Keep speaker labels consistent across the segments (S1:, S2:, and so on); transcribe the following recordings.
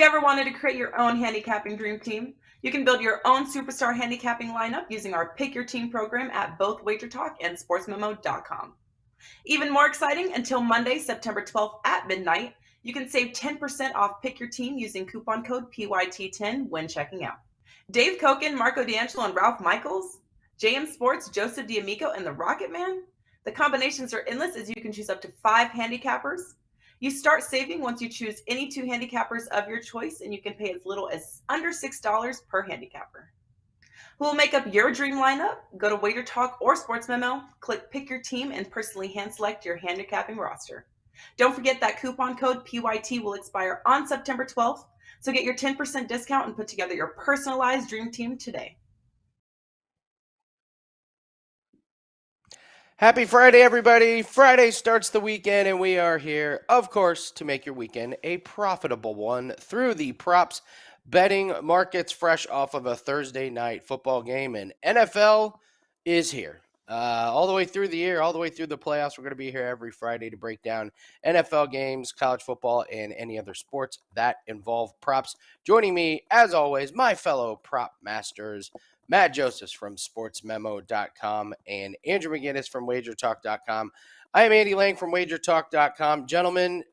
S1: you ever wanted to create your own handicapping dream team? You can build your own superstar handicapping lineup using our Pick Your Team program at both WagerTalk and SportsMemo.com. Even more exciting, until Monday, September 12th at midnight, you can save 10% off Pick Your Team using coupon code PYT10 when checking out. Dave Koken, Marco D'Angelo, and Ralph Michaels? JM Sports, Joseph D'Amico, and the Rocket Man? The combinations are endless as you can choose up to 5 handicappers. You start saving once you choose any 2 handicappers of your choice, and you can pay as little as under $6 per handicapper. Who will make up your dream lineup? Go to WagerTalk or Sports Memo, click Pick Your Team, and personally hand select your handicapping roster. Don't forget that coupon code PYT will expire on September 12th, so get your 10% discount and put together your personalized dream team today.
S2: Happy Friday, everybody. Friday starts the weekend, and we are here, of course, to make your weekend a profitable one through the props betting markets, fresh off of a Thursday night football game, and NFL is here. All the way through the year, all the way through the playoffs. We're going to be here every Friday to break down NFL games, college football, and any other sports that involve props. Joining me, as always, my fellow prop masters, Matt Josephs from SportsMemo.com and Andrew McInnis from WagerTalk.com. I am Andy Lang from WagerTalk.com. Gentlemen,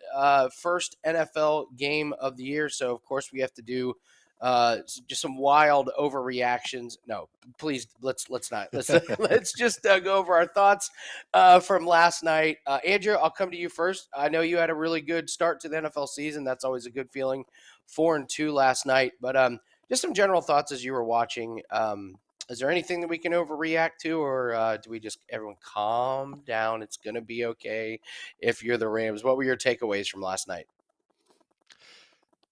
S2: first NFL game of the year, so of course we have to do just some wild overreactions. No, please, let's not. Let's just go over our thoughts from last night. Andrew, I'll come to you first. I know you had a really good start to the NFL season. That's always a good feeling. 4-2 last night, but just some general thoughts as you were watching. Is there anything that we can overreact to, or do we just everyone calm down? It's going to be okay if you're the Rams. What were your takeaways from last night?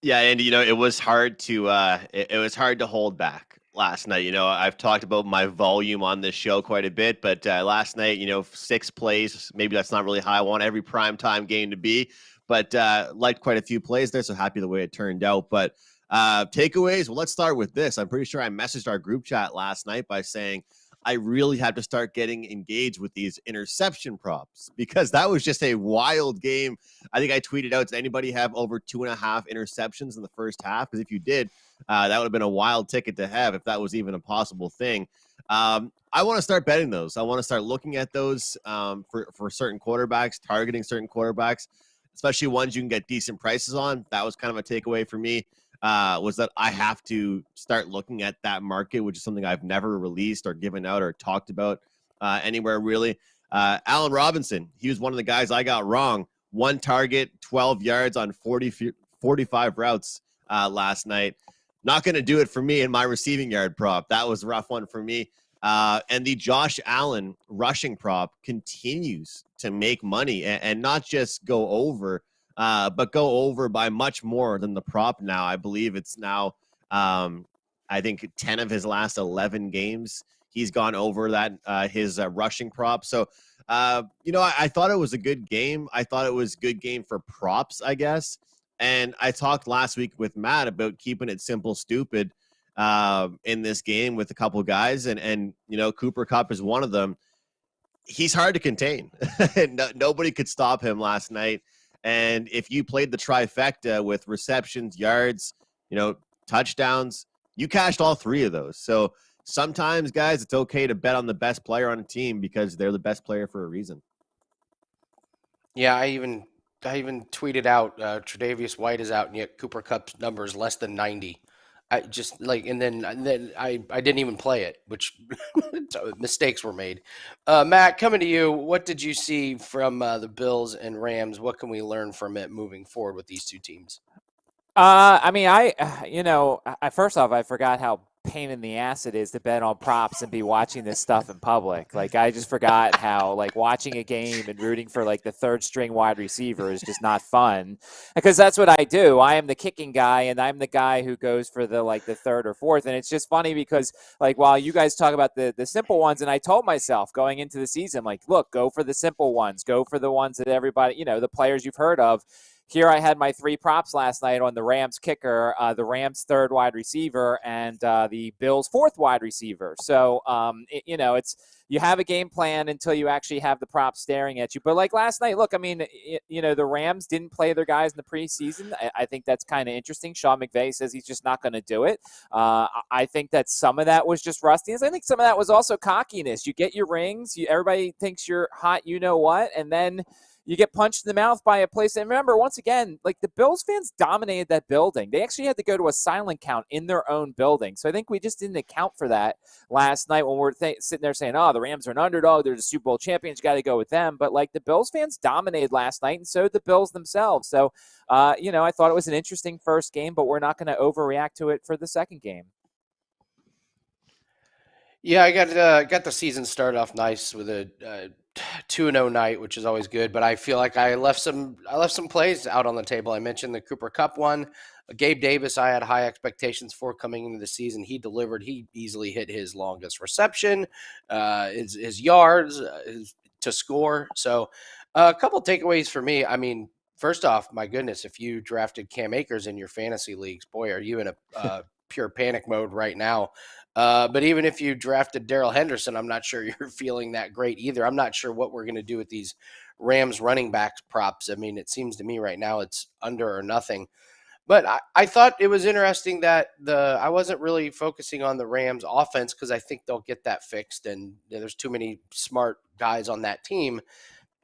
S3: Yeah, Andy, it was hard to it was hard to hold back last night. I've talked about my volume on this show quite a bit, but last night, 6 plays, maybe that's not really how I want every primetime game to be, but liked quite a few plays there, so happy the way it turned out. But takeaways, well, let's start with this. I'm pretty sure I messaged our group chat last night by saying I really have to start getting engaged with these interception props, because that was just a wild game. I think I tweeted out, does anybody have over 2.5 interceptions in the first half? Because if you did, that would have been a wild ticket to have if that was even a possible thing. I want to start betting those. I want to start looking at those for certain quarterbacks, targeting certain quarterbacks, especially ones you can get decent prices on. That was kind of a takeaway for me. Was that I have to start looking at that market, which is something I've never released or given out or talked about anywhere really. Allen Robinson, he was one of the guys I got wrong. 1 target, 12 yards on 45 routes last night. Not going to do it for me in my receiving yard prop. That was a rough one for me. And the Josh Allen rushing prop continues to make money and not just go over, but go over by much more than the prop now. I believe it's now, I think 10 of his last 11 games, he's gone over that, his rushing prop. So, I thought it was a good game. I thought it was a good game for props, I guess. And I talked last week with Matt about keeping it simple, stupid in this game with a couple guys. And Cooper Kupp is one of them. He's hard to contain. Nobody could stop him last night. And if you played the trifecta with receptions, yards, touchdowns, you cashed all 3 of those. So sometimes, guys, it's okay to bet on the best player on a team because they're the best player for a reason.
S2: Yeah, I even tweeted out Tre'Davious White is out, and yet Cooper Kupp's number is less than 90. I just and then I didn't even play it, which mistakes were made. Matt, coming to you, what did you see from the Bills and Rams? What can we learn from it moving forward with these two teams?
S4: First off, I forgot how pain in the ass it is to bet on props and be watching this stuff in public. Like, I just forgot how, watching a game and rooting for, the third string wide receiver is just not fun, because that's what I do. I am the kicking guy, and I'm the guy who goes for the third or fourth. And it's just funny because, while you guys talk about the simple ones, and I told myself going into the season, look, go for the simple ones. Go for the ones that everybody, the players you've heard of. Here I had my 3 props last night on the Rams kicker, the Rams third wide receiver, and the Bills fourth wide receiver. So, it's you have a game plan until you actually have the props staring at you. But like last night, look, I mean, the Rams didn't play their guys in the preseason. I think that's kind of interesting. Sean McVay says he's just not going to do it. I think that some of that was just rustiness. I think some of that was also cockiness. You get your rings, everybody thinks you're hot, you know what, and then you get punched in the mouth by a place. And remember, once again, like the Bills fans dominated that building. They actually had to go to a silent count in their own building. So I think we just didn't account for that last night when we're sitting there saying, oh, the Rams are an underdog. They're the Super Bowl champions. You got to go with them. But like the Bills fans dominated last night, and so did the Bills themselves. So, I thought it was an interesting first game, but we're not going to overreact to it for the second game.
S2: Yeah, I got the season started off nice with a 2-0 night, which is always good. But I feel like I left some plays out on the table. I mentioned the Cooper Kupp one. Gabe Davis, I had high expectations for coming into the season. He delivered. He easily hit his longest reception, his yards to score. So a couple takeaways for me. I mean, first off, my goodness, if you drafted Cam Akers in your fantasy leagues, boy, are you in a pure panic mode right now. But even if you drafted Darrell Henderson, I'm not sure you're feeling that great either. I'm not sure what we're going to do with these Rams running backs props. I mean, it seems to me right now it's under or nothing. But I thought it was interesting that I wasn't really focusing on the Rams offense because I think they'll get that fixed, and there's too many smart guys on that team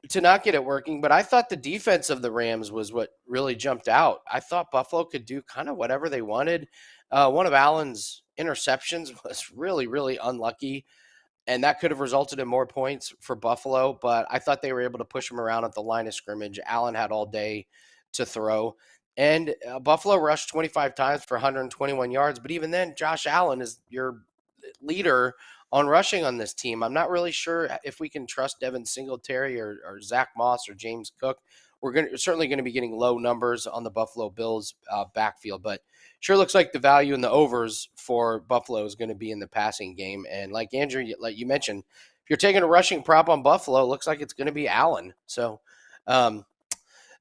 S2: to not get it working. But I thought the defense of the Rams was what really jumped out. I thought Buffalo could do kind of whatever they wanted. One of Allen's interceptions was really, really unlucky, and that could have resulted in more points for Buffalo. But I thought they were able to push him around at the line of scrimmage. Allen had all day to throw. And Buffalo rushed 25 times for 121 yards. But even then, Josh Allen is your leader on rushing on this team. I'm not really sure if we can trust Devin Singletary or Zach Moss or James Cook. We're certainly going to be getting low numbers on the Buffalo Bills backfield. But sure looks like the value in the overs for Buffalo is going to be in the passing game. And like Andrew, like you mentioned, if you're taking a rushing prop on Buffalo, it looks like it's going to be Allen. So,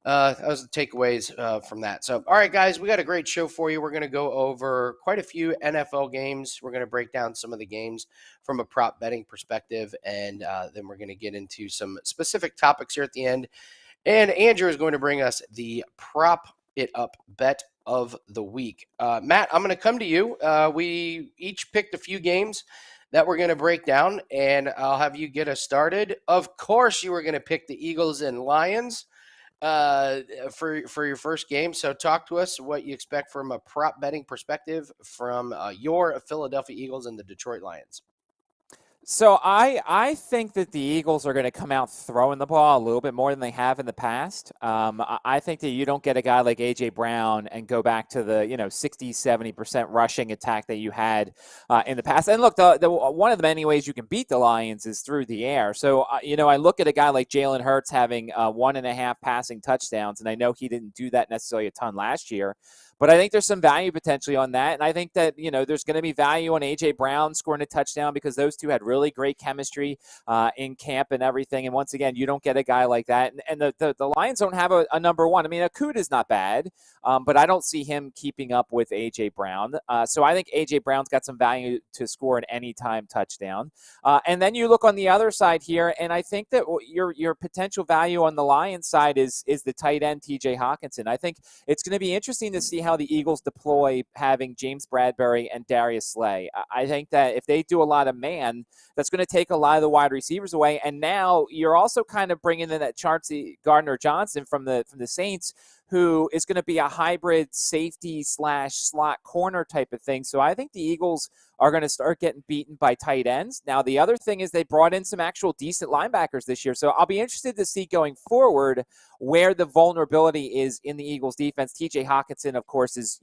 S2: that was the takeaways from that. So, all right, guys, we got a great show for you. We're going to go over quite a few NFL games. We're going to break down some of the games from a prop betting perspective, and then we're going to get into some specific topics here at the end. And Andrew is going to bring us the prop it up bet of the week. Matt, I'm going to come to you. We each picked a few games that we're going to break down, and I'll have you get us started. Of course, you were going to pick the Eagles and Lions for your first game. So talk to us what you expect from a prop betting perspective from your Philadelphia Eagles and the Detroit Lions.
S4: So I think that the Eagles are going to come out throwing the ball a little bit more than they have in the past. I think that you don't get a guy like A.J. Brown and go back to the 60-70% rushing attack that you had in the past. And look, the one of the many ways you can beat the Lions is through the air. So I look at a guy like Jalen Hurts having 1.5 passing touchdowns, and I know he didn't do that necessarily a ton last year. But I think there's some value potentially on that. And I think that, there's going to be value on A.J. Brown scoring a touchdown because those two had really great chemistry in camp and everything. And once again, you don't get a guy like that. And the Lions don't have a number one. I mean, Akuta's not bad, but I don't see him keeping up with A.J. Brown. So I think A.J. Brown's got some value to score an anytime touchdown. And then you look on the other side here, and I think that your potential value on the Lions side is the tight end, T.J. Hawkinson. I think it's going to be interesting to see how the Eagles deploy having James Bradbury and Darius Slay. I think that if they do a lot of man, that's going to take a lot of the wide receivers away. And now you're also kind of bringing in that Chauncey Gardner-Johnson from the Saints, who is going to be a hybrid safety / slot corner type of thing. So I think the Eagles are going to start getting beaten by tight ends. Now, the other thing is they brought in some actual decent linebackers this year. So I'll be interested to see going forward where the vulnerability is in the Eagles defense. T.J. Hawkinson, of course, is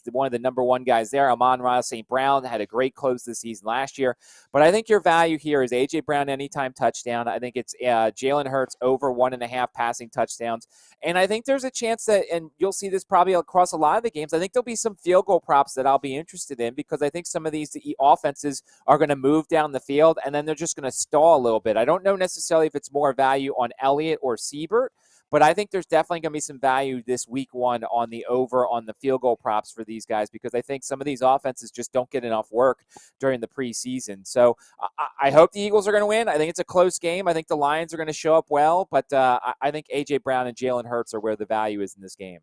S4: one of the number one guys there. Amon-Ra St. Brown had a great close this season last year. But I think your value here is A.J. Brown anytime touchdown. I think it's Jalen Hurts over 1.5 passing touchdowns. And I think there's a chance that, and you'll see this probably across a lot of the games, I think there'll be some field goal props that I'll be interested in because I think some of these offenses are going to move down the field and then they're just going to stall a little bit. I don't know necessarily if it's more value on Elliott or Siebert, But I think there's definitely going to be some value this week one on the over on the field goal props for these guys, because I think some of these offenses just don't get enough work during the preseason. So I hope the Eagles are going to win. I think it's a close game. I think the Lions are going to show up well, but I think A.J. Brown and Jalen Hurts are where the value is in this game.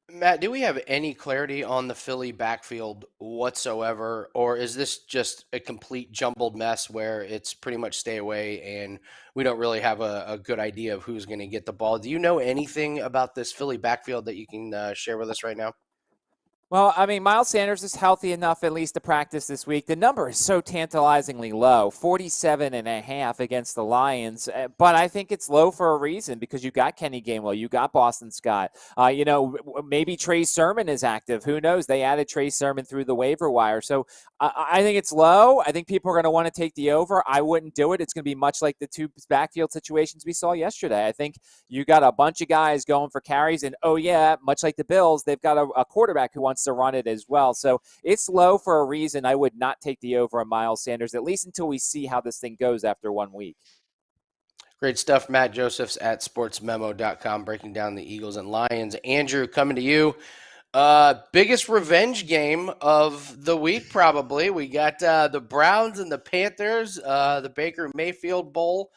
S2: Matt, do we have any clarity on the Philly backfield whatsoever, or is this just a complete jumbled mess where it's pretty much stay away and we don't really have a good idea of who's going to get the ball? Do you know anything about this Philly backfield that you can share with us right now?
S4: Well, I mean, Miles Sanders is healthy enough at least to practice this week. The number is so tantalizingly low, 47.5 against the Lions. But I think it's low for a reason, because you got Kenny Gainwell, you got Boston Scott. Maybe Trey Sermon is active. Who knows? They added Trey Sermon through the waiver wire. So I think it's low. I think people are going to want to take the over. I wouldn't do it. It's going to be much like the two backfield situations we saw yesterday. I think you got a bunch of guys going for carries, and much like the Bills, they've got a quarterback who wants to run it as well. So it's low for a reason. I would not take the over on Miles Sanders, at least until we see how this thing goes after 1 week.
S2: Great stuff. Matt Josephs at sportsmemo.com breaking down the Eagles and Lions. Andrew, coming to you. Biggest revenge game of the week, probably. We got the Browns and the Panthers, the Baker Mayfield Bowl.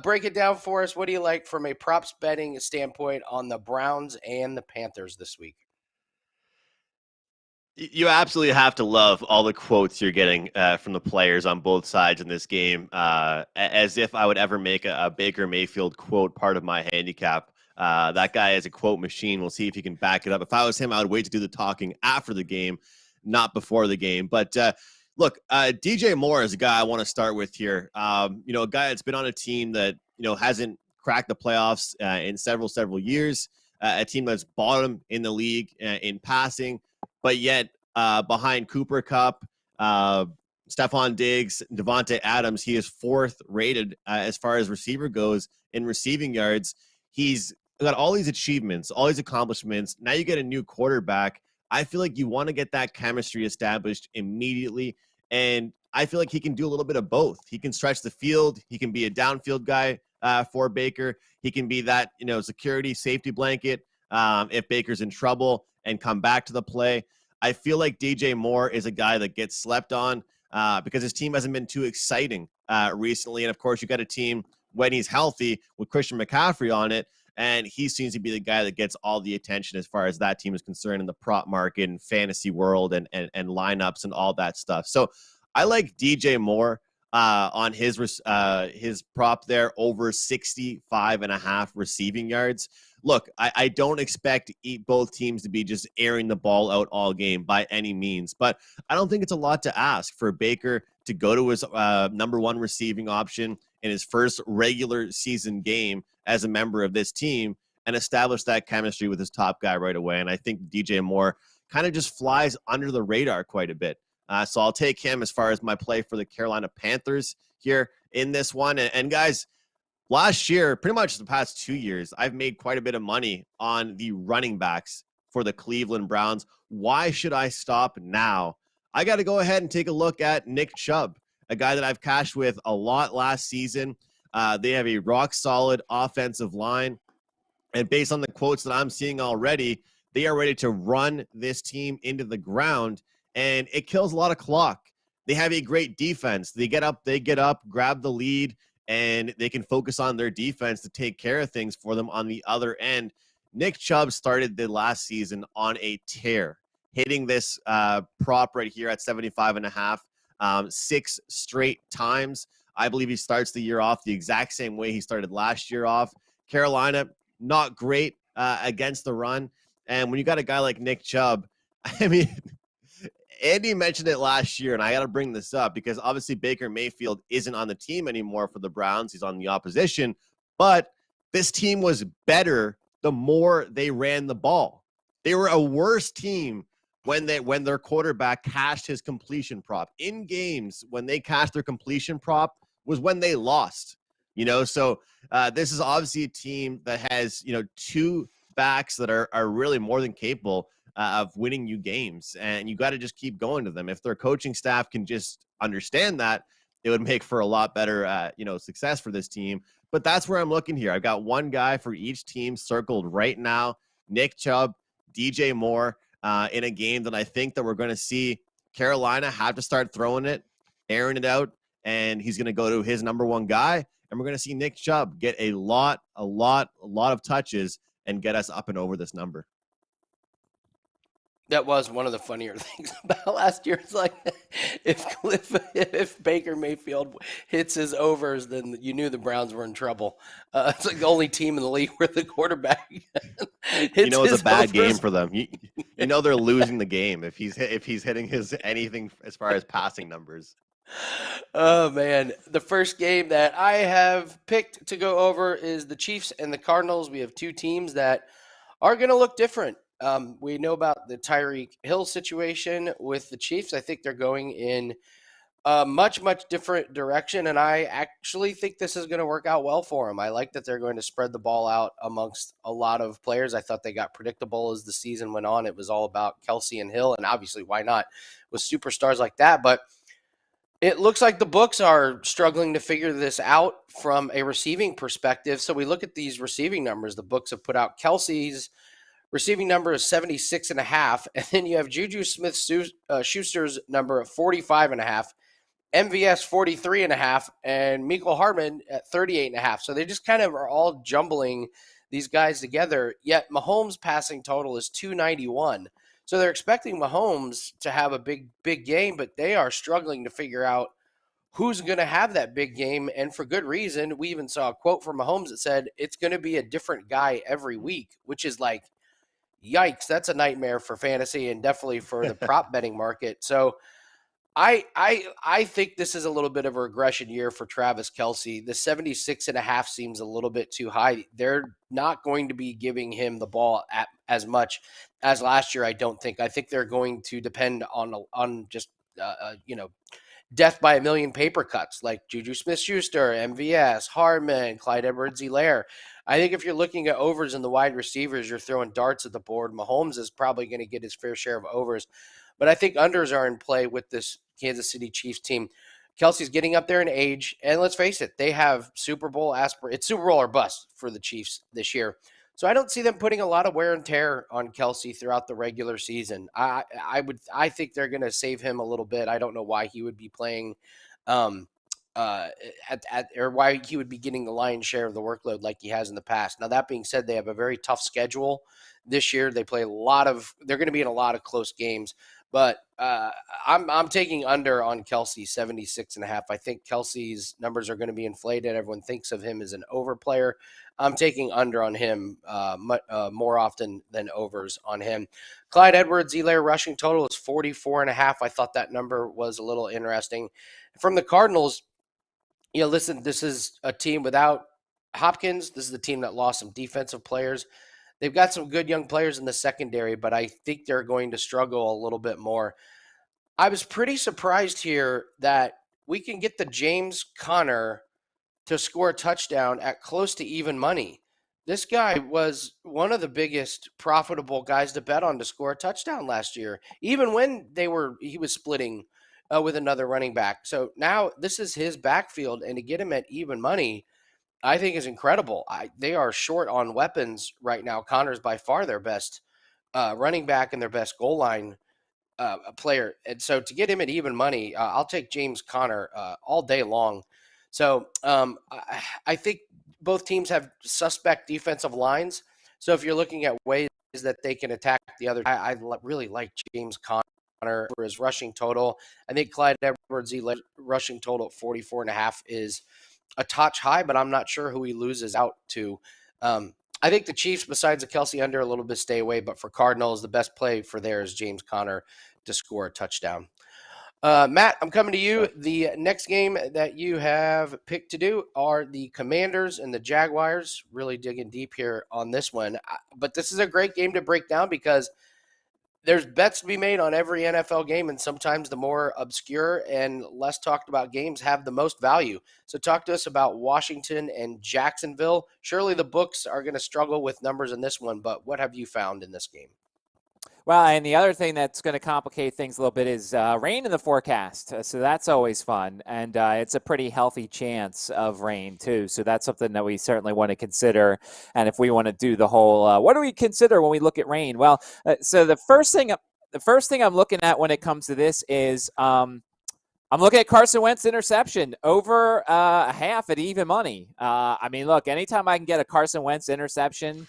S2: Break it down for us. What do you like from a props betting standpoint on the Browns and the Panthers this week?
S3: You absolutely have to love all the quotes you're getting from the players on both sides in this game, as if I would ever make a Baker Mayfield quote part of my handicap. That guy is a quote machine. We'll see if he can back it up. If I was him, I would wait to do the talking after the game, not before the game. But look, DJ Moore is a guy I want to start with here. A guy that's been on a team that hasn't cracked the playoffs in several years. A team that's bottom in the league in passing. But yet, behind Cooper Kupp, Stephon Diggs, Devontae Adams, he is fourth rated as far as receiver goes in receiving yards. He's got all these achievements, all these accomplishments. Now you get a new quarterback. I feel like you want to get that chemistry established immediately. And I feel like he can do a little bit of both. He can stretch the field. He can be a downfield guy for Baker. He can be that, security safety blanket if Baker's in trouble and come back to the play. I feel like DJ Moore is a guy that gets slept on because his team hasn't been too exciting recently. And, of course, you got a team when he's healthy with Christian McCaffrey on it, and he seems to be the guy that gets all the attention as far as that team is concerned in the prop market and fantasy world and lineups and all that stuff. So I like DJ Moore on his prop there over 65.5 receiving yards. Look, I don't expect both teams to be just airing the ball out all game by any means, but I don't think it's a lot to ask for Baker to go to his number one receiving option in his first regular season game as a member of this team and establish that chemistry with his top guy right away. And I think DJ Moore kind of just flies under the radar quite a bit. So I'll take him as far as my play for the Carolina Panthers here in this one. And guys, last year, pretty much the past 2 years, I've made quite a bit of money on the running backs for the Cleveland Browns. Why should I stop now? I got to go ahead and take a look at Nick Chubb, a guy that I've cashed with a lot last season. They have a rock-solid offensive line. And based on the quotes that I'm seeing already, they are ready to run this team into the ground, and it kills a lot of clock. They have a great defense. They get up, grab the lead, and they can focus on their defense to take care of things for them on the other end. Nick Chubb started the last season on a tear, hitting this prop right here at 75.5 6 straight times. I believe he starts the year off the exact same way he started last year off. Carolina, not great against the run. And when you got a guy like Nick Chubb, I mean, Andy mentioned it last year, and I got to bring this up because obviously Baker Mayfield isn't on the team anymore for the Browns. He's on the opposition. But this team was better the more they ran the ball. They were a worse team when their quarterback cashed his completion prop. In games, when they cashed their completion prop was when they lost. So this is obviously a team that has, two backs that are really more than capable of winning you games, and you got to just keep going to them. If their coaching staff can just understand that, it would make for a lot better, success for this team. But that's where I'm looking here. I've got one guy for each team circled right now. Nick Chubb, DJ Moore, in a game that I think that we're going to see Carolina have to start throwing it, airing it out, and he's going to go to his number one guy. And we're going to see Nick Chubb get a lot of touches and get us up and over this number.
S2: That was one of the funnier things about last year. It's like if Baker Mayfield hits his overs, then you knew the Browns were in trouble. It's like the only team in the league where the quarterback hits
S3: you know, it's a bad
S2: overs.
S3: game for them. You know they're losing the game if he's hitting his anything as far as passing numbers.
S2: Oh man, the first game that I have picked to go over is the Chiefs and the Cardinals. We have two teams that are going to look different. We know about the Tyreek Hill situation with the Chiefs. I think they're going in a much different direction, and I actually think this is going to work out well for them. I like that they're going to spread the ball out amongst a lot of players. I thought they got predictable as the season went on. It was all about Kelsey and Hill, and obviously, why not with superstars like that? But it looks like the books are struggling to figure this out from a receiving perspective. So we look at these receiving numbers. The books have put out Kelsey's receiving number is 76.5, and then you have Juju Smith-Schuster's number of 45.5, MVS 43.5, and Mecole Hardman at 38.5. So they just kind of are all jumbling these guys together, yet Mahomes' passing total is 291. So they're expecting Mahomes to have a big game, but they are struggling to figure out who's going to have that big game, and for good reason. We even saw a quote from Mahomes that said it's going to be a different guy every week, which is like, yikes, that's a nightmare for fantasy and definitely for the prop betting market. So I think this is a little bit of a regression year for Travis Kelce. The 76.5 seems a little bit too high. They're not going to be giving him the ball as much as last year, I don't think. I think they're going to depend on just death by a million paper cuts like Juju Smith-Schuster, MVS, Hardman, Clyde Edwards-Helaire. I think if you're looking at overs in the wide receivers, you're throwing darts at the board. Mahomes is probably going to get his fair share of overs. But I think unders are in play with this Kansas City Chiefs team. Kelsey's getting up there in age. And let's face it, they have Super Bowl it's Super Bowl or bust for the Chiefs this year. So I don't see them putting a lot of wear and tear on Kelsey throughout the regular season. I think they're going to save him a little bit. I don't know why he would be playing or why he would be getting the lion's share of the workload like he has in the past. Now, that being said, they have a very tough schedule this year. They play they're going to be in a lot of close games, but I'm taking under on Kelsey 76.5. I think Kelsey's numbers are going to be inflated. Everyone thinks of him as an over player. I'm taking under on him more often than overs on him. Clyde Edwards-Helaire rushing total is 44.5. I thought that number was a little interesting. From the Cardinals, listen, this is a team without Hopkins. This is the team that lost some defensive players. They've got some good young players in the secondary, but I think they're going to struggle a little bit more. I was pretty surprised here that we can get the James Conner to score a touchdown at close to even money. This guy was one of the biggest profitable guys to bet on to score a touchdown last year, even when he was splitting with another running back. So now this is his backfield, and to get him at even money, I think is incredible. They are short on weapons right now. Connor's by far their best running back and their best goal line player. And so to get him at even money, I'll take James Conner all day long. So I think both teams have suspect defensive lines. So if you're looking at ways that they can attack the other, I really like James Conner for his rushing total. I think Clyde Edwards-Helaire rushing total at 44.5 is a touch high, but I'm not sure who he loses out to. I think the Chiefs, besides the Kelsey under, a little bit stay away, but for Cardinals, the best play for there is James Conner to score a touchdown. Matt, I'm coming to you. The next game that you have picked to do are the Commanders and the Jaguars. Really digging deep here on this one. But this is a great game to break down because there's bets to be made on every NFL game, and sometimes the more obscure and less talked about games have the most value. So talk to us about Washington and Jacksonville. Surely the books are going to struggle with numbers in this one, but what have you found in this game?
S4: Well, and the other thing that's going to complicate things a little bit is rain in the forecast. So that's always fun. And it's a pretty healthy chance of rain, too. So that's something that we certainly want to consider. And if we want to do the whole, what do we consider when we look at rain? Well, so the first thing I'm looking at when it comes to this is I'm looking at Carson Wentz interception over a half at even money. I mean, look, anytime I can get a Carson Wentz interception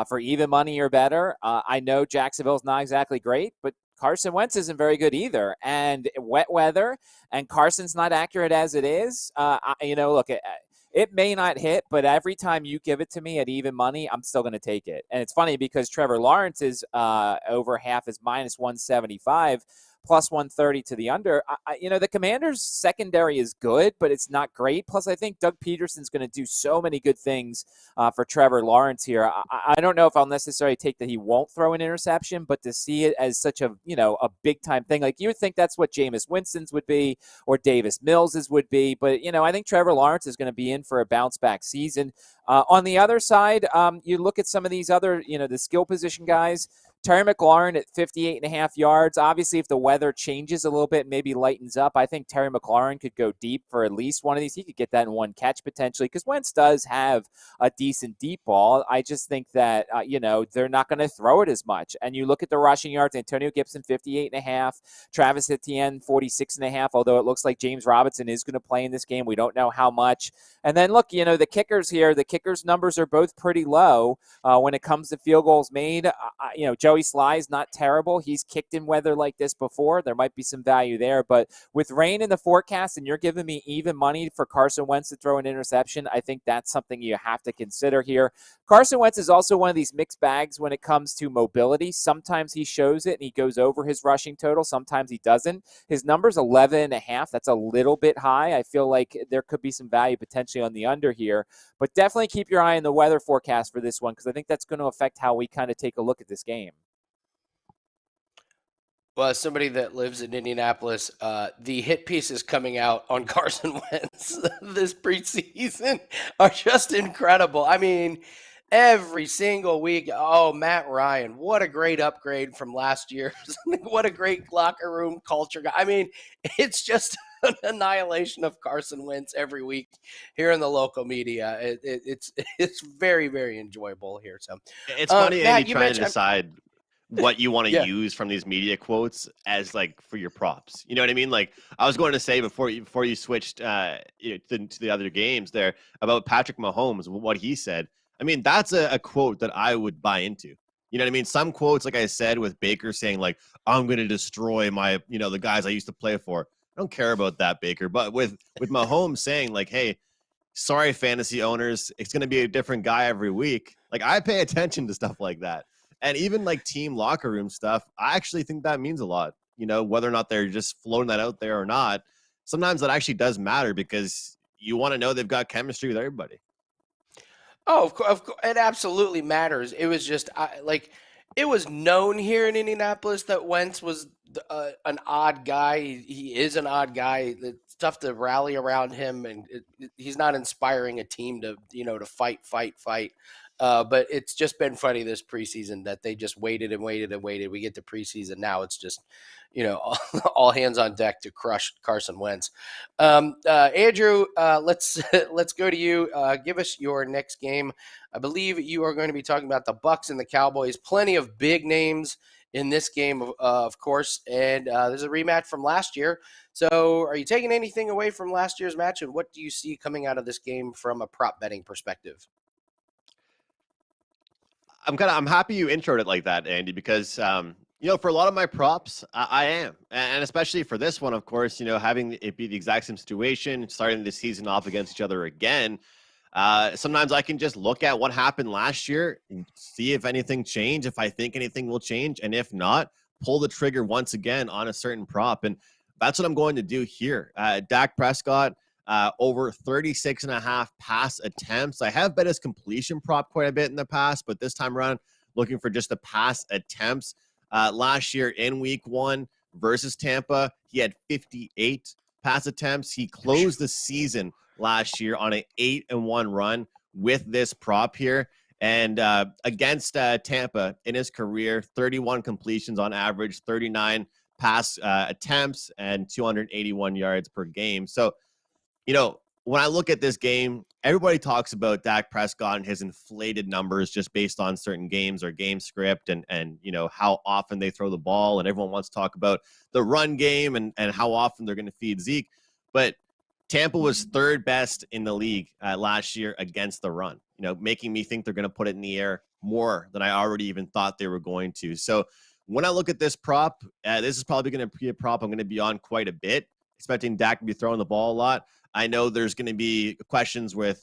S4: for even money or better, I know Jacksonville's not exactly great, but Carson Wentz isn't very good either. And wet weather, and Carson's not accurate as it is. Look, it may not hit, but every time you give it to me at even money, I'm still going to take it. And it's funny because Trevor Lawrence is over half is minus 175. Plus 130 to the under. The Commanders' secondary is good, but it's not great. Plus, I think Doug Peterson's going to do so many good things for Trevor Lawrence here. I don't know if I'll necessarily take that he won't throw an interception, but to see it as such a big-time thing, like you would think that's what Jameis Winston's would be or Davis Mills's would be. But, I think Trevor Lawrence is going to be in for a bounce-back season. On the other side, you look at some of these other, the skill position guys. Terry McLaurin at 58.5 yards. Obviously, if the weather changes a little bit, maybe lightens up, I think Terry McLaurin could go deep for at least one of these. He could get that in one catch potentially because Wentz does have a decent deep ball. I just think that, they're not going to throw it as much. And you look at the rushing yards, Antonio Gibson, 58.5, Travis Etienne, 46.5, although it looks like James Robinson is going to play in this game. We don't know how much. And then look, the kickers here, the kickers numbers are both pretty low when it comes to field goals made. Joey Sly's not terrible. He's kicked in weather like this before. There might be some value there. But with rain in the forecast and you're giving me even money for Carson Wentz to throw an interception, I think that's something you have to consider here. Carson Wentz is also one of these mixed bags when it comes to mobility. Sometimes he shows it and he goes over his rushing total. Sometimes he doesn't. His number's 11.5. That's a little bit high. I feel like there could be some value potentially on the under here. But definitely keep your eye on the weather forecast for this one because I think that's going to affect how we kind of take a look at this game.
S2: Well, as somebody that lives in Indianapolis, the hit pieces coming out on Carson Wentz this preseason are just incredible. I mean, every single week, Matt Ryan, what a great upgrade from last year. What a great locker room culture guy. I mean, it's just an annihilation of Carson Wentz every week here in the local media. It's very, very enjoyable here. So
S3: it's funny,
S2: Matt,
S3: Andy, trying to decide what you want to use from these media quotes as like for your props. You know what I mean? Like I was going to say before you switched to the other games there about Patrick Mahomes, what he said. I mean, that's a quote that I would buy into. You know what I mean? Some quotes, like I said, with Baker saying like, I'm going to destroy my, the guys I used to play for. I don't care about that, Baker. But with Mahomes saying like, hey, sorry, fantasy owners, it's going to be a different guy every week. Like I pay attention to stuff like that. And even like team locker room stuff, I actually think that means a lot, whether or not they're just floating that out there or not. Sometimes that actually does matter because you want to know they've got chemistry with everybody.
S2: Oh, of course, it absolutely matters. It was just it was known here in Indianapolis that Wentz was an odd guy. He is an odd guy. It's tough to rally around him, and he's not inspiring a team to to fight. But it's just been funny this preseason that they just waited and waited and waited. We get to preseason now. It's just, all hands on deck to crush Carson Wentz. Andrew, let's go to you. Give us your next game. I believe you are going to be talking about the Bucs and the Cowboys. Plenty of big names in this game, of course. And there's a rematch from last year. So are you taking anything away from last year's match? And what do you see coming out of this game from a prop betting perspective?
S3: I'm happy you introed it like that, Andy, because for a lot of my props, I am, and especially for this one, of course, having it be the exact same situation, starting the season off against each other again. Sometimes I can just look at what happened last year, and see if anything changed, if I think anything will change, and if not, pull the trigger once again on a certain prop, and that's what I'm going to do here. Dak Prescott. Over 36.5 pass attempts. I have bet his completion prop quite a bit in the past, but this time around, looking for just the pass attempts. Last year in week 1 versus Tampa, he had 58 pass attempts. He closed the season last year on an 8-1 run with this prop here. And against Tampa in his career, 31 completions on average, 39 pass attempts, and 281 yards per game. So, when I look at this game, everybody talks about Dak Prescott and his inflated numbers just based on certain games or game script and how often they throw the ball. And everyone wants to talk about the run game and how often they're going to feed Zeke. But Tampa was third best in the league last year against the run, making me think they're going to put it in the air more than I already even thought they were going to. So when I look at this prop, this is probably going to be a prop I'm going to be on quite a bit, expecting Dak to be throwing the ball a lot. I know there's going to be questions with,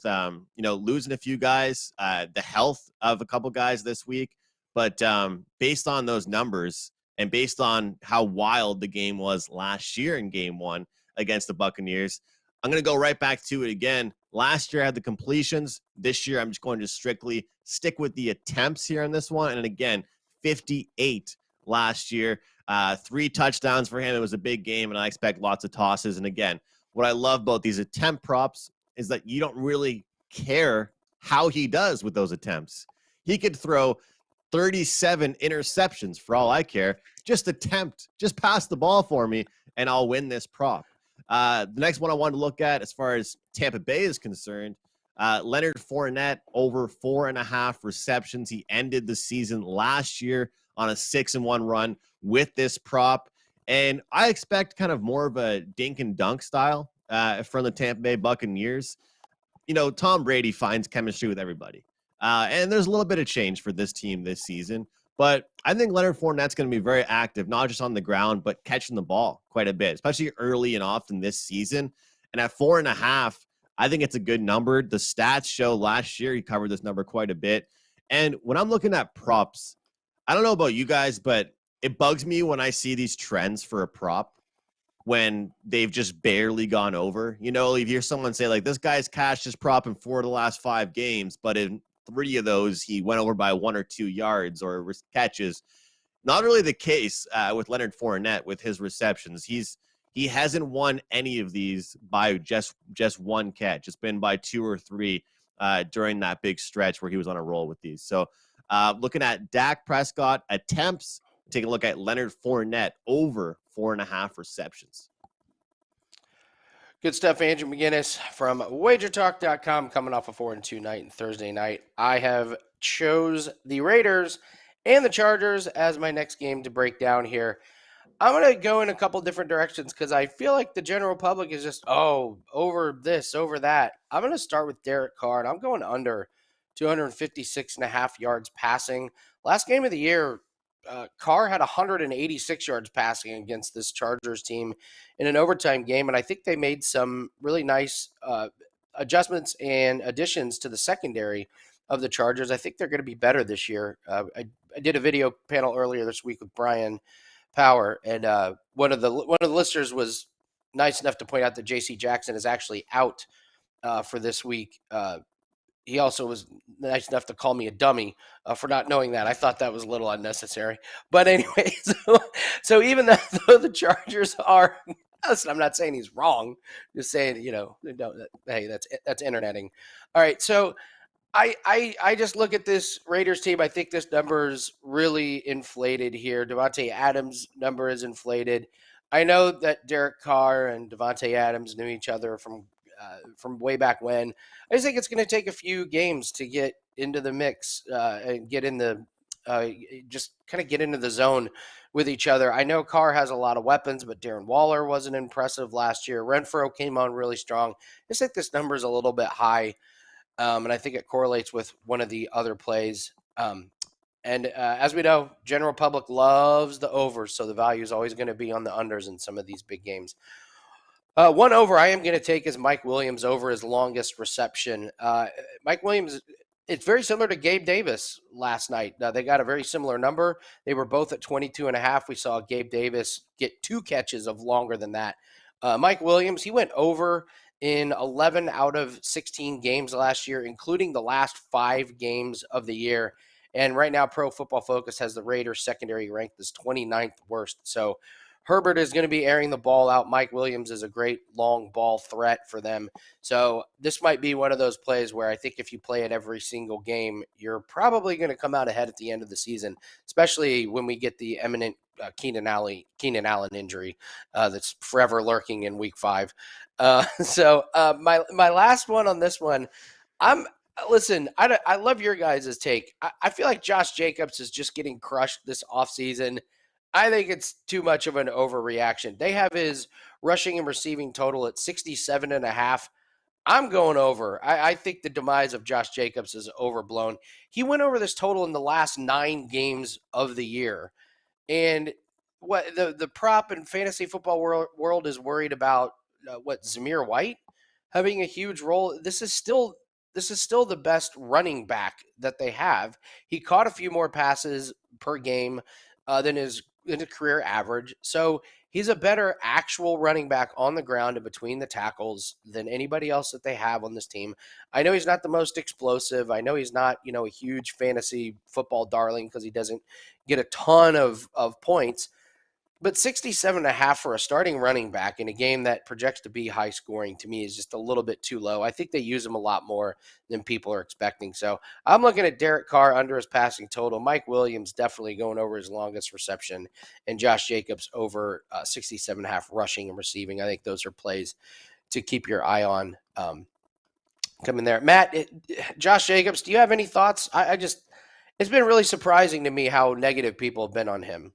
S3: losing a few guys, the health of a couple guys this week. But based on those numbers and based on how wild the game was last year in game one against the Buccaneers, I'm going to go right back to it again. Last year I had the completions. This year I'm just going to strictly stick with the attempts here on this one. And again, 58 last year, 3 touchdowns for him. It was a big game, and I expect lots of tosses. And again, what I love about these attempt props is that you don't really care how he does with those attempts. He could throw 37 interceptions for all I care. Just pass the ball for me, and I'll win this prop. The next one I wanted to look at as far as Tampa Bay is concerned, Leonard Fournette over 4.5 receptions. He ended the season last year on a 6-1 run with this prop. And I expect kind of more of a dink and dunk style from the Tampa Bay Buccaneers. Tom Brady finds chemistry with everybody. And there's a little bit of change for this team this season. But I think Leonard Fournette's going to be very active, not just on the ground, but catching the ball quite a bit, especially early and often this season. And at 4.5, I think it's a good number. The stats show last year he covered this number quite a bit. And when I'm looking at props, I don't know about you guys, but it bugs me when I see these trends for a prop when they've just barely gone over. You hear someone say, like, this guy's cashed his prop in 4 of the last 5 games, but in 3 of those, he went over by 1 or 2 yards or catches. Not really the case with Leonard Fournette with his receptions. He hasn't won any of these by just 1 catch. It's been by 2 or 3 during that big stretch where he was on a roll with these. So looking at Dak Prescott attempts, take a look at Leonard Fournette over 4.5 receptions.
S2: Good stuff, Andrew McInnis from WagerTalk.com, coming off a 4-2 night and Thursday night. I have chose the Raiders and the Chargers as my next game to break down here. I'm going to go in a couple different directions because I feel like the general public is just, over this, over that. I'm going to start with Derek Carr, and I'm going under 256.5 yards passing. Last game of the year, Carr had 186 yards passing against this Chargers team in an overtime game, and I think they made some really nice adjustments and additions to the secondary of the Chargers. I think they're going to be better this year. I did a video panel earlier this week with Brian Power, and one of the listeners was nice enough to point out that J.C. Jackson is actually out for this week. He also was nice enough to call me a dummy for not knowing that. I thought that was a little unnecessary. But anyway, so even though the Chargers are, listen, I'm not saying he's wrong. Just saying, hey, that's interneting. All right, so I just look at this Raiders team. I think this number is really inflated here. Davante Adams' number is inflated. I know that Derek Carr and Davante Adams knew each other from way back when. I just think it's going to take a few games to get into the mix and get in the just kind of get into the zone with each other. I know Carr has a lot of weapons, but Darren Waller wasn't impressive last year. Renfro came on really strong. I just think this number is a little bit high, and I think it correlates with one of the other plays. And as we know, general public loves the overs, so the value is always going to be on the unders in some of these big games. One over I am going to take is Mike Williams over his longest reception. Mike Williams, it's very similar to Gabe Davis last night. They got a very similar number. They were both at 22.5. We saw Gabe Davis get 2 catches of longer than that. Mike Williams, he went over in 11 out of 16 games last year, including the last 5 games of the year. And right now, Pro Football Focus has the Raiders secondary ranked as 29th worst. So Herbert is going to be airing the ball out. Mike Williams is a great long ball threat for them. So this might be one of those plays where I think if you play it every single game, you're probably going to come out ahead at the end of the season, especially when we get the imminent Keenan Allen injury that's forever lurking in week 5. My last one on this one, listen, I love your guys' take. I feel like Josh Jacobs is just getting crushed this offseason. I think it's too much of an overreaction. They have his rushing and receiving total at 67.5. I'm going over. I think the demise of Josh Jacobs is overblown. He went over this total in the last 9 games of the year. And what the prop and fantasy football world is worried about, Zamir White having a huge role. This is still the best running back that they have. He caught a few more passes per game than his career average. So he's a better actual running back on the ground and between the tackles than anybody else that they have on this team. I know he's not the most explosive. I know he's not, a huge fantasy football darling because he doesn't get a ton of points. But 67.5 for a starting running back in a game that projects to be high scoring to me is just a little bit too low. I think they use him a lot more than people are expecting. So I'm looking at Derek Carr under his passing total. Mike Williams definitely going over his longest reception, and Josh Jacobs over 67.5 rushing and receiving. I think those are plays to keep your eye on coming there. Matt, Josh Jacobs, do you have any thoughts? It's been really surprising to me how negative people have been on him.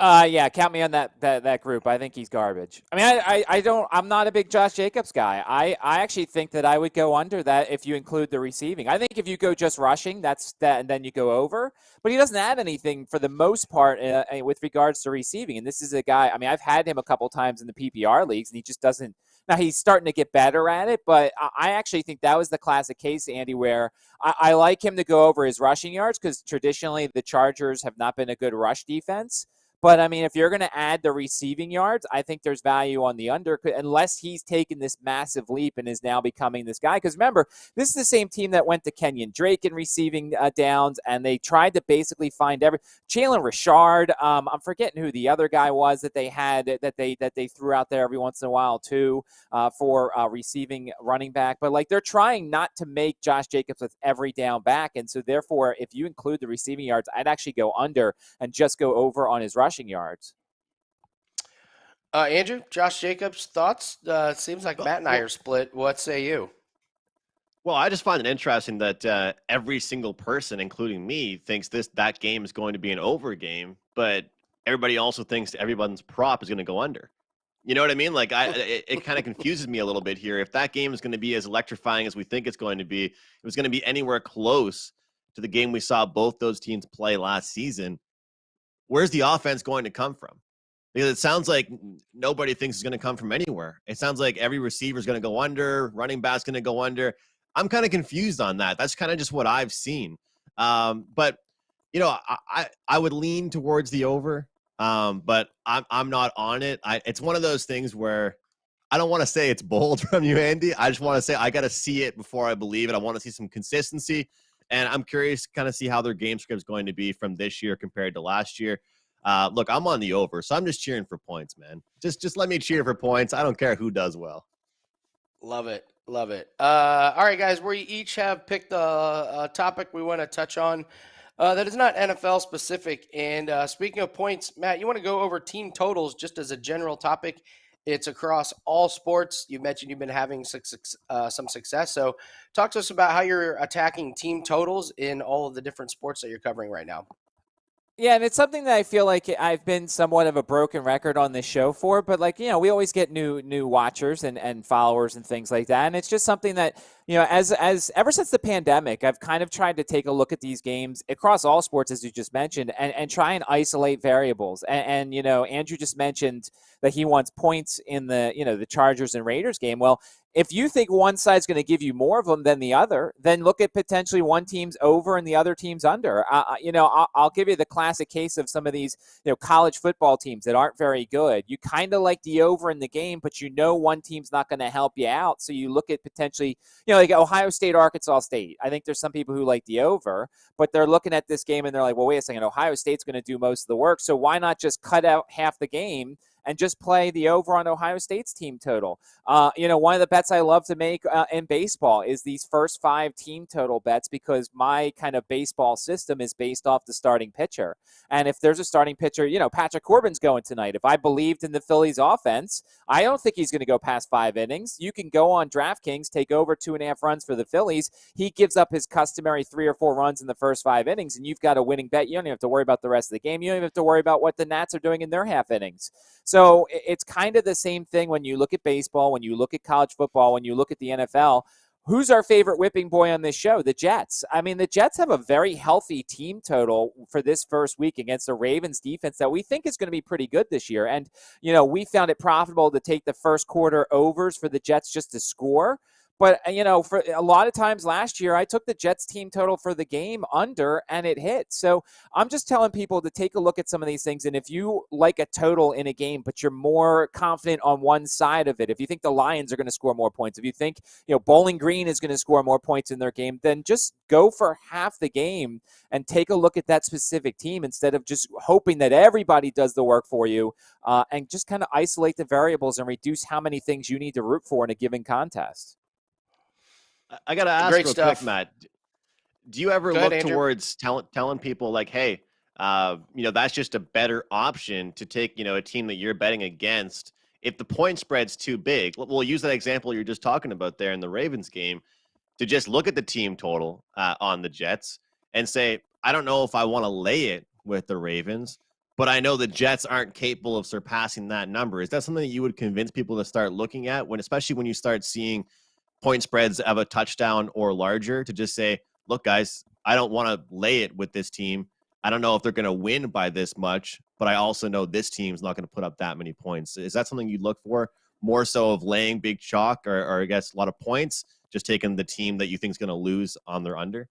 S4: Yeah, count me on that group. I think he's garbage. I mean, I'm not a big Josh Jacobs guy. I actually think that I would go under that if you include the receiving. I think if you go just rushing, that's that, and then you go over. But he doesn't have anything for the most part with regards to receiving. And this is a guy, I mean, I've had him a couple times in the PPR leagues, and he just doesn't. Now, he's starting to get better at it, but I actually think that was the classic case, Andy, where I like him to go over his rushing yards because traditionally the Chargers have not been a good rush defense. But, I mean, if you're going to add the receiving yards, I think there's value on the under unless he's taken this massive leap and is now becoming this guy. Because, remember, this is the same team that went to Kenyon Drake in receiving downs, and they tried to basically find Jalen Richard. I'm forgetting who the other guy was that they had that they threw out there every once in a while, too, for receiving running back. But, they're trying not to make Josh Jacobs with every down back. And so, therefore, if you include the receiving yards, I'd actually go under and just go over on his rushing yards.
S2: Andrew, Josh Jacobs, thoughts? Seems like Matt and I are split. What say you?
S3: Well, I just find it interesting that every single person, including me, thinks that game is going to be an over game, but everybody also thinks everyone's prop is going to go under. You know what I mean? It kind of confuses me a little bit here. If that game is going to be as electrifying as we think it's going to be, if it was going to be anywhere close to the game we saw both those teams play last season, where's the offense going to come from? Because it sounds like nobody thinks it's going to come from anywhere. It sounds like every receiver is going to go under, running back's going to go under. I'm kind of confused on that. That's kind of just what I've seen. But I would lean towards the over, but I'm not on it. It's one of those things where I don't want to say it's bold from you, Andy. I just want to say I got to see it before I believe it. I want to see some consistency. And I'm curious to kind of see how their game script is going to be from this year compared to last year. Look, I'm on the over, so I'm just cheering for points, man. Just let me cheer for points. I don't care who does well.
S2: Love it. Love it. All right, guys, we each have picked a topic we want to touch on that is not NFL specific. And speaking of points, Matt, you want to go over team totals just as a general topic? It's across all sports. You mentioned you've been having some success. So talk to us about how you're attacking team totals in all of the different sports that you're covering right now.
S4: Yeah, and it's something that I feel like I've been somewhat of a broken record on this show for, but we always get new watchers and followers and things like that. And it's just something that, as ever since the pandemic, I've kind of tried to take a look at these games across all sports, as you just mentioned, and try and isolate variables. And Andrew just mentioned that he wants points in the Chargers and Raiders game. Well, If you think one side's going to give you more of them than the other, then look at potentially one team's over and the other team's under. I'll give you the classic case of some of these, college football teams that aren't very good. You kind of like the over in the game, but one team's not going to help you out. So you look at potentially, like Ohio State, Arkansas State. I think there's some people who like the over, but they're looking at this game and they're like, well, wait a second, Ohio State's going to do most of the work. So why not just cut out half the game and just play the over on Ohio State's team total? One of the bets I love to make in baseball is these first 5 team total bets, because my kind of baseball system is based off the starting pitcher. And if there's a starting pitcher, Patrick Corbin's going tonight. If I believed in the Phillies offense, I don't think he's going to go past 5 innings. You can go on DraftKings, take over 2.5 runs for the Phillies. He gives up his customary 3 or 4 runs in the first 5 innings, and you've got a winning bet. You don't even have to worry about the rest of the game. You don't even have to worry about what the Nats are doing in their half innings. So it's kind of the same thing when you look at baseball, when you look at college football, when you look at the NFL. Who's our favorite whipping boy on this show? The Jets. I mean, the Jets have a very healthy team total for this first week against the Ravens defense that we think is going to be pretty good this year. And, we found it profitable to take the first quarter overs for the Jets just to score. But, for a lot of times last year, I took the Jets team total for the game under, and it hit. So I'm just telling people to take a look at some of these things. And if you like a total in a game, but you're more confident on one side of it, if you think the Lions are going to score more points, if you think, Bowling Green is going to score more points in their game, then just go for half the game and take a look at that specific team instead of just hoping that everybody does the work for you, and just kind of isolate the variables and reduce how many things you need to root for in a given contest.
S3: I got to ask
S2: Great
S3: real
S2: stuff.
S3: quick, Matt. Do you ever
S2: Go
S3: look
S2: ahead, Andrew.
S3: towards telling people like, hey, that's just a better option to take, a team that you're betting against if the point spread's too big? We'll use that example you're just talking about there in the Ravens game to just look at the team total on the Jets and say, I don't know if I want to lay it with the Ravens, but I know the Jets aren't capable of surpassing that number. Is that something that you would convince people to start looking at, especially when you start seeing point spreads of a touchdown or larger, to just say, look, guys, I don't want to lay it with this team. I don't know if they're going to win by this much, but I also know this team's not going to put up that many points. Is that something you'd look for, more so of laying big chalk or I guess a lot of points, just taking the team that you think is going to lose on their under?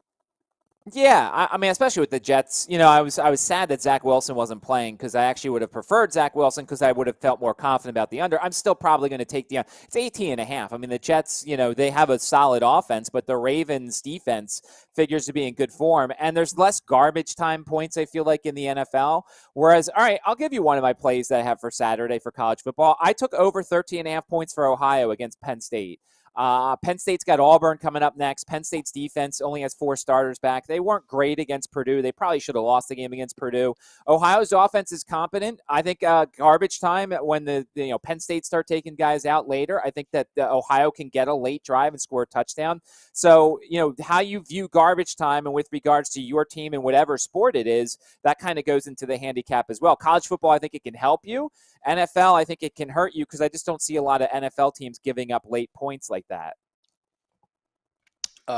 S4: Yeah, I mean, especially with the Jets, I was sad that Zach Wilson wasn't playing, because I actually would have preferred Zach Wilson because I would have felt more confident about the under. I'm still probably going to take the under. It's 18.5. I mean, the Jets, they have a solid offense, but the Ravens defense figures to be in good form, and there's less garbage time points, I feel like, in the NFL. Whereas, all right, I'll give you one of my plays that I have for Saturday for college football. I took over 13.5 points for Ohio against Penn State. Penn State's got Auburn coming up next. Penn State's defense only has 4 starters back. They weren't great against Purdue. They probably should have lost the game against Purdue. Ohio's offense is competent. I think garbage time, when the Penn State start taking guys out later, I think that Ohio can get a late drive and score a touchdown. So, how you view garbage time and with regards to your team and whatever sport it is, that kind of goes into the handicap as well. College football, I think it can help you. NFL, I think it can hurt you, because I just don't see a lot of NFL teams giving up late points like that.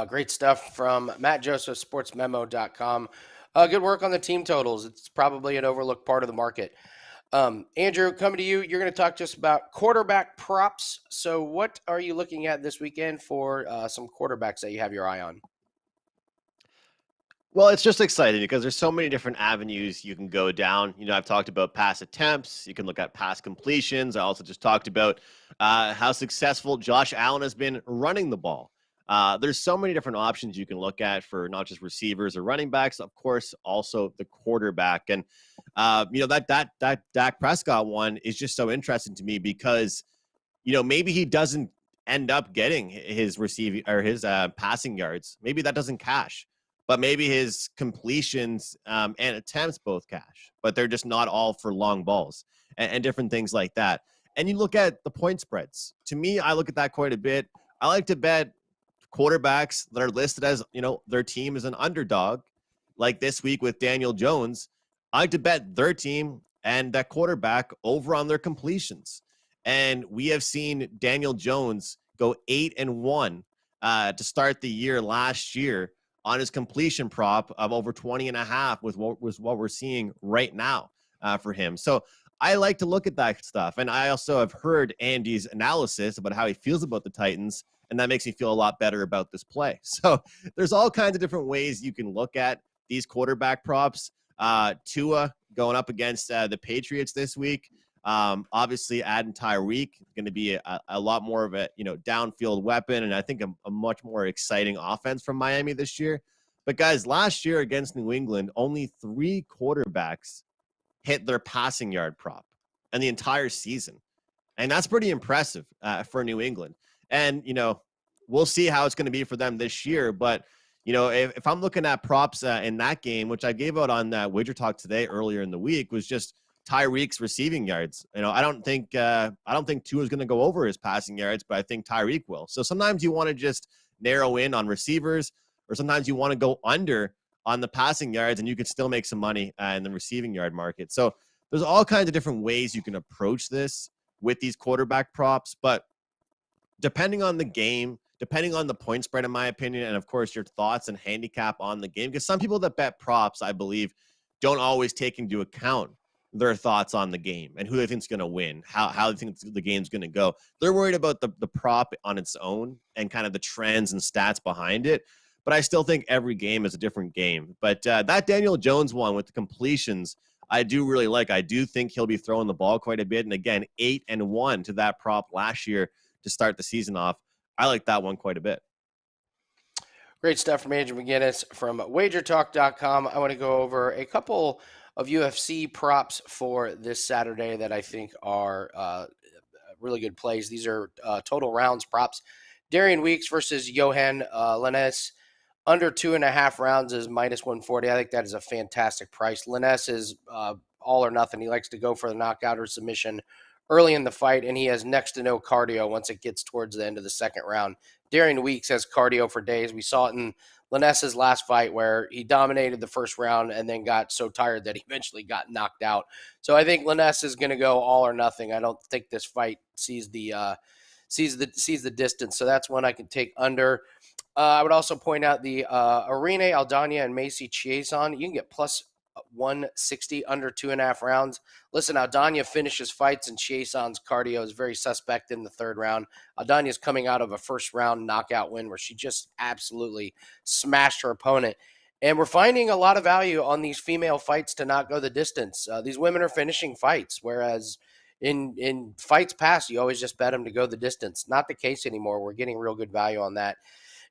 S2: Great stuff from Matt Joseph, sportsmemo.com. Good work on the team totals. It's probably an overlooked part of the market. Andrew, coming to you, you're going to talk just about quarterback props. So what are you looking at this weekend for some quarterbacks that you have your eye on?
S3: Well, it's just exciting because there's so many different avenues you can go down. I've talked about pass attempts. You can look at pass completions. I also just talked about how successful Josh Allen has been running the ball. There's so many different options you can look at for not just receivers or running backs, of course, also the quarterback. And, that Dak Prescott one is just so interesting to me because, maybe he doesn't end up getting his receiving or his passing yards. Maybe that doesn't cash. But maybe his completions and attempts both cash, but they're just not all for long balls and different things like that. And you look at the point spreads. To me, I look at that quite a bit. I like to bet quarterbacks that are listed as, their team is an underdog, like this week with Daniel Jones. I like to bet their team and that quarterback over on their completions. And we have seen Daniel Jones go 8-1 to start the year last year on his completion prop of over 20.5 with what we're seeing right now for him. So I like to look at that stuff. And I also have heard Andy's analysis about how he feels about the Titans, and that makes me feel a lot better about this play. So there's all kinds of different ways you can look at these quarterback props. Tua going up against the Patriots this week. Obviously, adding Tyreek is going to be a lot more of a downfield weapon, and I think a much more exciting offense from Miami this year. But guys, last year against New England, only 3 quarterbacks hit their passing yard prop in the entire season, and that's pretty impressive for New England. And we'll see how it's going to be for them this year. But if I'm looking at props in that game, which I gave out on WagerTalk today earlier in the week, was just Tyreek's receiving yards. I don't think Tua is going to go over his passing yards, but I think Tyreek will. So sometimes you want to just narrow in on receivers, or sometimes you want to go under on the passing yards, and you could still make some money in the receiving yard market. So there's all kinds of different ways you can approach this with these quarterback props, but depending on the game, depending on the point spread, in my opinion, and of course your thoughts and handicap on the game, because some people that bet props, I believe, don't always take into account their thoughts on the game and who they think is going to win, how they think the game's going to go. They're worried about the prop on its own and kind of the trends and stats behind it. But I still think every game is a different game. But that Daniel Jones one with the completions, I do really like. I do think he'll be throwing the ball quite a bit. And again, 8-1 to that prop last year to start the season off. I like that one quite a bit.
S2: Great stuff from Andrew McInnis from WagerTalk.com. I want to go over a couple of UFC props for this Saturday that I think are really good plays. These are total rounds props. Darian Weeks versus Johan Lainez. Under 2.5 rounds is -140. I think that is a fantastic price. Lainez is all or nothing. He likes to go for the knockout or submission early in the fight, and he has next to no cardio once it gets towards the end of the second round. Darian Weeks has cardio for days. We saw it in Lainez's last fight where he dominated the first round and then got so tired that he eventually got knocked out. So I think Lainez is going to go all or nothing. I don't think this fight sees the distance. So that's one I can take under. I would also point out the Irene Aldana and Macy Chiasson. You can get plus 160 under 2.5 rounds. Listen, Aldana finishes fights, and Chiasson's cardio is very suspect in the third round. Aldana is coming out of a first-round knockout win where she just absolutely smashed her opponent. And we're finding a lot of value on these female fights to not go the distance. These women are finishing fights, whereas in fights past, you always just bet them to go the distance. Not the case anymore. We're getting real good value on that.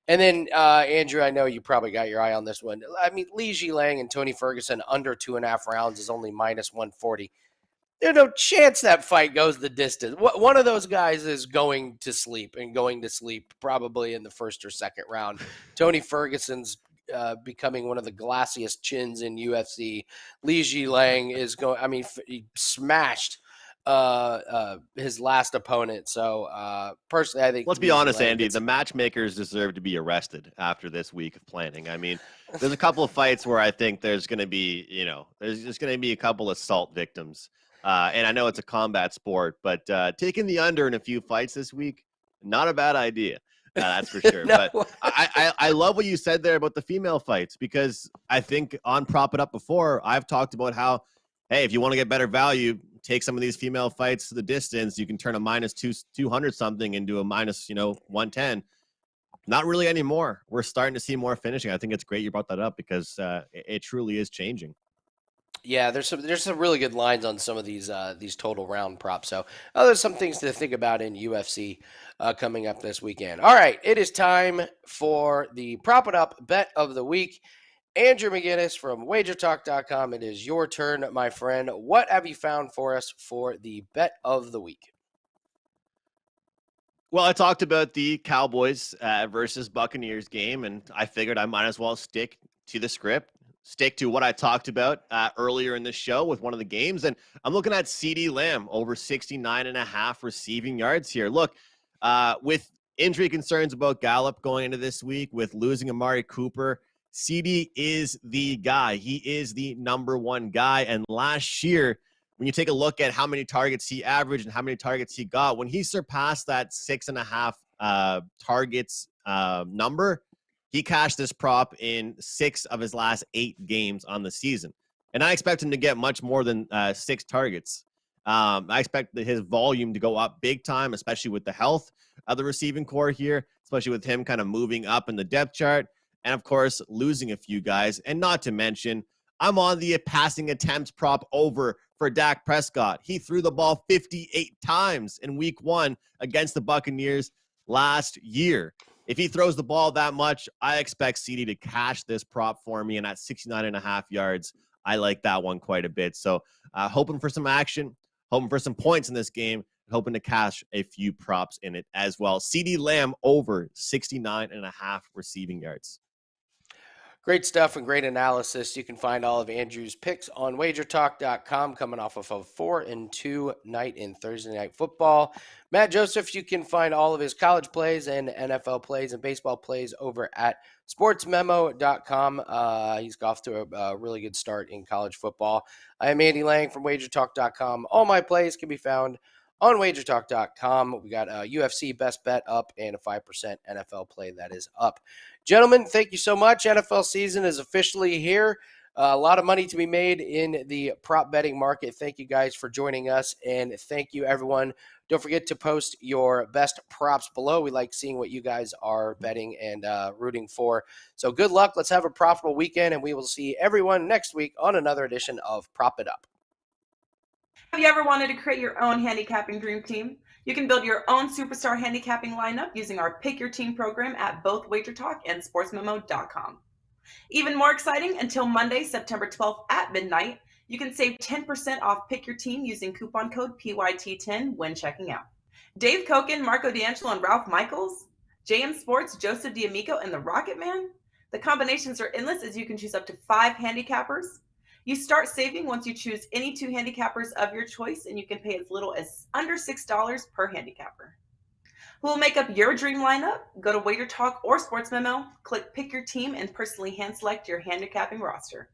S2: And then, Andrew, I know you probably got your eye on this one. I mean, Li Jilang and Tony Ferguson under 2.5 rounds is only -140. There's no chance that fight goes the distance. One of those guys is going to sleep probably in the first or second round. Tony Ferguson's becoming one of the glassiest chins in UFC. Li Jilang is going. I mean, he smashed his last opponent. So personally, I think.
S3: Let's be honest, Andy. The matchmakers deserve to be arrested after this week of planning. I mean, there's a couple of fights where I think there's going to be, there's just going to be a couple of assault victims. And I know it's a combat sport, but taking the under in a few fights this week, not a bad idea. That's for sure. No. But I love what you said there about the female fights, because I think on Prop It Up before, I've talked about how, hey, if you want to get better value, take some of these female fights to the distance. You can turn a -200 something into a -110. Not really anymore. We're starting to see more finishing. I think it's great you brought that up, because it truly is changing.
S2: Yeah, there's some really good lines on some of these total round props. So there's some things to think about in UFC coming up this weekend. All right, it is time for the Prop It Up Bet of the Week. Andrew McInnis from WagerTalk.com. It is your turn, my friend. What have you found for us for the Bet of the Week?
S3: Well, I talked about the Cowboys versus Buccaneers game, and I figured I might as well stick to the script. Stick to what I talked about earlier in the show with one of the games. And I'm looking at CeeDee Lamb over 69.5 receiving yards here. Look, with injury concerns about Gallup going into this week, with losing Amari Cooper, CeeDee is the guy. He is the number one guy. And last year, when you take a look at how many targets he averaged and how many targets he got, when he surpassed that 6.5 targets number, he cashed this prop in 6 of his last 8 games on the season. And I expect him to get much more than 6 targets. I expect his volume to go up big time, especially with the health of the receiving core here, especially with him kind of moving up in the depth chart. And of course, losing a few guys. And not to mention, I'm on the passing attempts prop over for Dak Prescott. He threw the ball 58 times in week 1 against the Buccaneers last year. If he throws the ball that much, I expect CD to cash this prop for me. And at 69.5 yards, I like that one quite a bit. So hoping for some action, hoping for some points in this game, hoping to cash a few props in it as well. CD Lamb over 69.5 receiving yards.
S2: Great stuff and great analysis. You can find all of Andrew's picks on WagerTalk.com, coming off of a 4-2 night in Thursday Night Football. Matt Josephs, you can find all of his college plays and NFL plays and baseball plays over at SportsMemo.com. He's off to a really good start in college football. I am Andy Lang from WagerTalk.com. All my plays can be found on WagerTalk.com. We got a UFC best bet up and a 5% NFL play that is up. Gentlemen, thank you so much. NFL season is officially here. A lot of money to be made in the prop betting market. Thank you guys for joining us, and thank you, everyone. Don't forget to post your best props below. We like seeing what you guys are betting and rooting for. So good luck. Let's have a profitable weekend, and we will see everyone next week on another edition of Prop It Up.
S1: Have you ever wanted to create your own handicapping dream team? You can build your own superstar handicapping lineup using our Pick Your Team program at both WagerTalk and SportsMemo.com. Even more exciting, until Monday, September 12th at midnight, you can save 10% off Pick Your Team using coupon code PYT10 when checking out. Dave Koken, Marco D'Angelo, and Ralph Michaels, JM Sports, Joseph D'Amico, and the Rocket Man. The combinations are endless, as you can choose up to 5 handicappers. You start saving once you choose any 2 handicappers of your choice, and you can pay as little as under $6 per handicapper. Who will make up your dream lineup? Go to WagerTalk or Sports Memo, click Pick Your Team, and personally hand select your handicapping roster.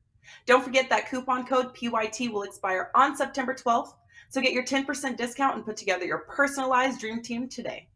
S1: Don't forget that coupon code PYT will expire on September 12th, so get your 10% discount and put together your personalized dream team today.